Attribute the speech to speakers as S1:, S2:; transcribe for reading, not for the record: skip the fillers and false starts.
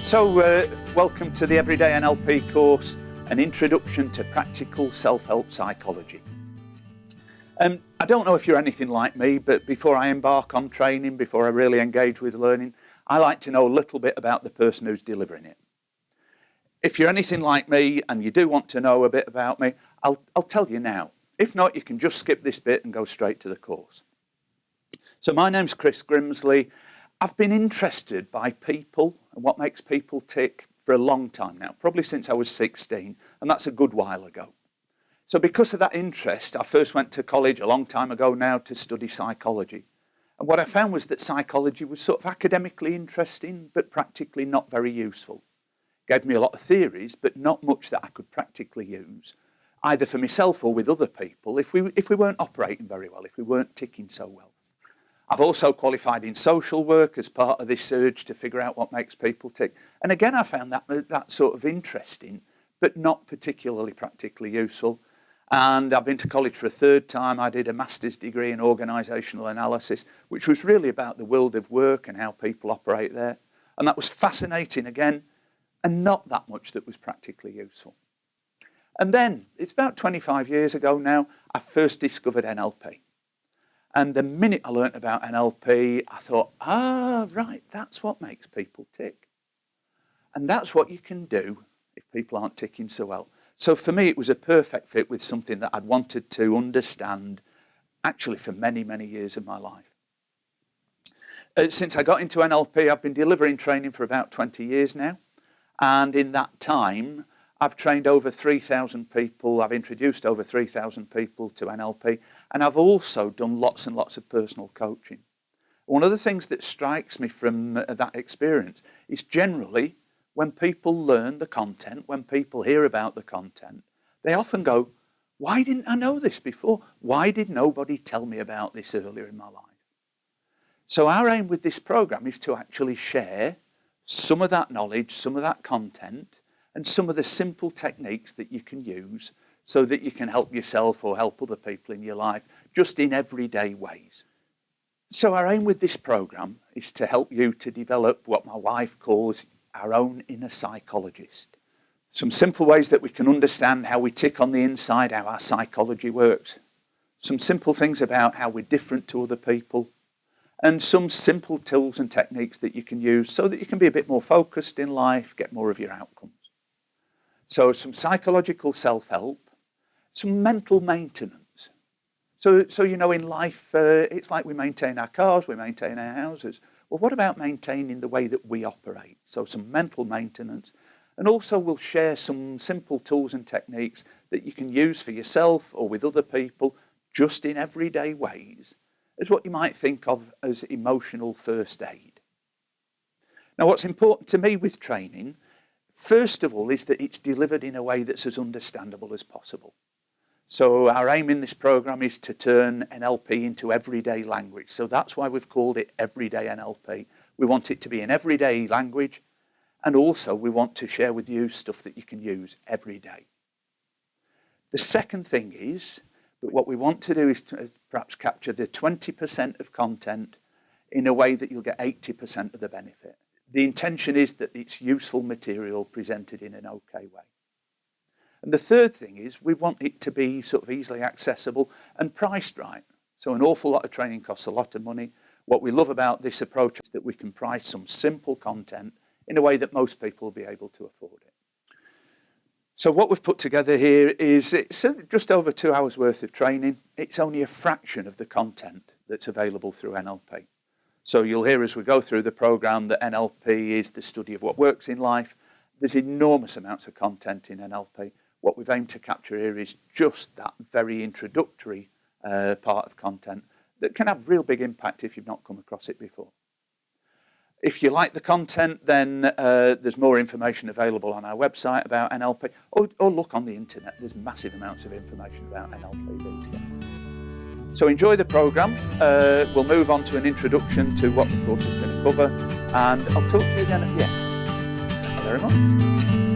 S1: Welcome to the Everyday NLP course, an introduction to practical self-help psychology. I don't know if you're anything like me, but before I embark on training, before I really engage with learning, I like to know a little bit about the person who's delivering it. If you're anything like me and you do want to know a bit about me, I'll tell you now. If not, you can just skip this bit and go straight to the course. So my name's Chris Grimsley. I've been interested by people and what makes people tick for a long time now, probably since I was 16, and that's a good while ago. So because of that interest, I first went to college a long time ago now to study psychology. And what I found was that psychology was sort of academically interesting, but practically not very useful. It gave me a lot of theories, but not much that I could practically use, either for myself or with other people, if we weren't operating very well, if we weren't ticking so well. I've also qualified in social work as part of this urge to figure out what makes people tick. And again, I found that sort of interesting, but not particularly practically useful. And I've been to college for a third time. I did a master's degree in organisational analysis, which was really about the world of work and how people operate there. And that was fascinating again, and not that much that was practically useful. And then, it's about 25 years ago now, I first discovered NLP. And the minute I learnt about NLP, I thought, right, that's what makes people tick. And that's what you can do if people aren't ticking so well. So for me, it was a perfect fit with something that I'd wanted to understand, actually for many, many years of my life. Since I got into NLP, I've been delivering training for about 20 years now. And in that time, I've trained over 3,000 people, I've introduced over 3,000 people to NLP, and I've also done lots and lots of personal coaching. One of the things that strikes me from that experience is generally when people learn the content, when people hear about the content, they often go, why didn't I know this before? Why did nobody tell me about this earlier in my life? So our aim with this program is to actually share some of that knowledge, some of that content, and some of the simple techniques that you can use so that you can help yourself or help other people in your life just in everyday ways. So our aim with this program is to help you to develop what my wife calls our own inner psychologist. Some simple ways that we can understand how we tick on the inside, how our psychology works. Some simple things about how we're different to other people. And some simple tools and techniques that you can use so that you can be a bit more focused in life, get more of your outcomes. So some psychological self-help, some mental maintenance. So you know, in life, it's like we maintain our cars, we maintain our houses. Well, what about maintaining the way that we operate? So some mental maintenance. And also we'll share some simple tools and techniques that you can use for yourself or with other people, just in everyday ways, as what you might think of as emotional first aid. Now, what's important to me with training, first of all, is that it's delivered in a way that's as understandable as possible. So our aim in this program is to turn NLP into everyday language. So that's why we've called it Everyday NLP. We want it to be in everyday language, and also we want to share with you stuff that you can use every day. The second thing is that what we want to do is to perhaps capture the 20% of content in a way that you'll get 80% of the benefit. The intention is that it's useful material presented in an okay way. And the third thing is we want it to be sort of easily accessible and priced right. So an awful lot of training costs a lot of money. What we love about this approach is that we can price some simple content in a way that most people will be able to afford it. So what we've put together here is it's just over 2 hours worth of training. It's only a fraction of the content that's available through NLP. So you'll hear as we go through the program that NLP is the study of what works in life. There's enormous amounts of content in NLP. What we've aimed to capture here is just that very introductory part of content that can have real big impact if you've not come across it before. If you like the content, then there's more information available on our website about NLP, or look on the internet. There's massive amounts of information about NLP these days. So enjoy the programme. We'll move on to an introduction to what the course is going to cover, and I'll talk to you again at the end. Thank you very much.